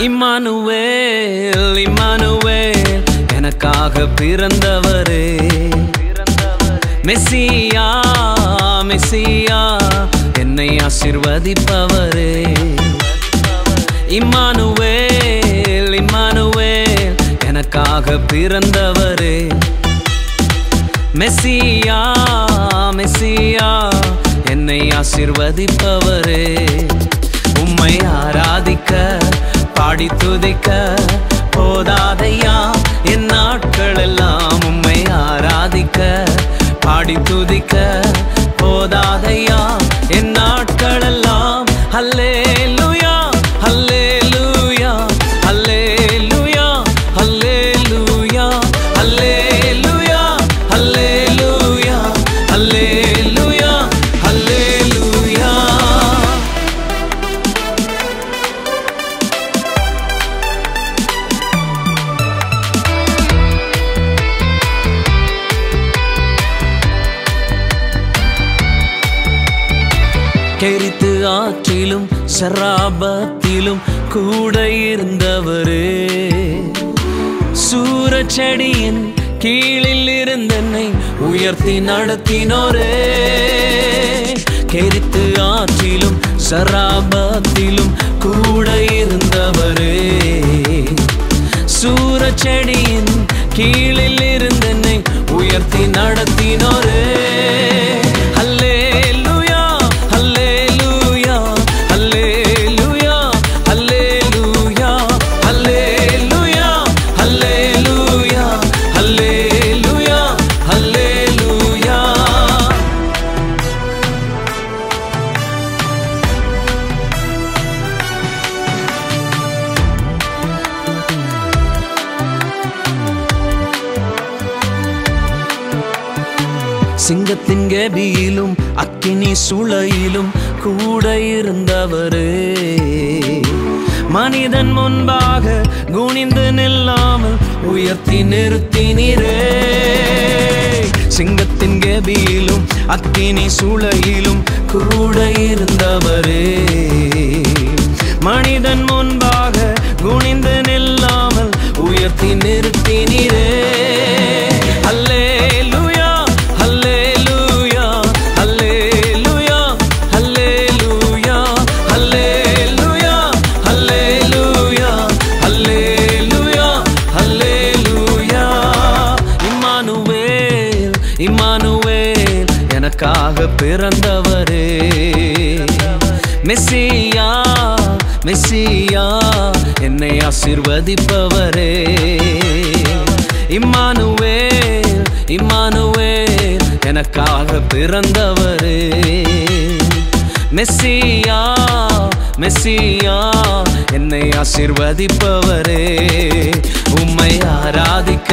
Emmanuel Emmanuel எனக்காக பிறந்தவரே மெசியா மெசியா என்னை ஆசீர்வதிப்பவரே Emmanuel Emmanuel எனக்காக பிறந்தவரே மெசியா மெசியா என்னை ஆசீர்வதிப்பவரே உம்மை ஆராதிக்க பாடி துதிக்க போதாதையா என் நாட்கள் எல்லாம் உம்மை ஆராதிக்க பாடி துதிக்க போதாதையா என் நாட்கள் எல்லாம் ஹல்லேலூயா ஹல்லேலூயா ஹல்லேலூயா ஹல்லேலூயா ஹல்லேலூயா ஹல்லேலூயா ஹல்லேலூயா ஹல்லேலூயா. கெரித்து ஆற்றிலும் சராபத்திலும் கூட இருந்தவரே சூரச்செடியின் கீழில் இருந்தென்னை உயர்த்தி நடத்தினோரே கெரித்து ஆற்றிலும் சராபத்திலும் கூட இருந்தவரே சூரச்செடியின் கீழில் இருந்தென்னை உயர்த்தி நடத்தினோரே சிங்கத்தின் கெபியிலும் அக்கினி சுளையிலும் கூட இருந்தவரே மனிதன் முன்பாக குனிந்து நில்லாமல் உயர்த்தி நிறுத்தினீரே சிங்கத்தின் கெபியிலும் அக்கினி சுளையிலும் கூட இருந்தவரே மனிதன் முன்பாக குனிந்து நில்லாமல் உயர்த்தி நிறுத்தினீரே ஹல்லேலூயா ஹல்லேலூயா ஹல்லேலூயா ஹல்லேலூயா ஹல்லேலூயா ஹல்லேலூயா ஹல்லேலூயா ஹல்லேலூயா. இம்மானுவேல் இம்மானுவேல் எனக்காக பிறந்தவரே மெசியா மெசியா என்னை ஆசீர்வதிப்பவரே இம்மானுவேல் இம்மானுவேல் எனக்காக பிறந்தவரே மெசியா மெசியா என்னை ஆசீர்வதிப்பவரே உம்மை ஆராதிக்க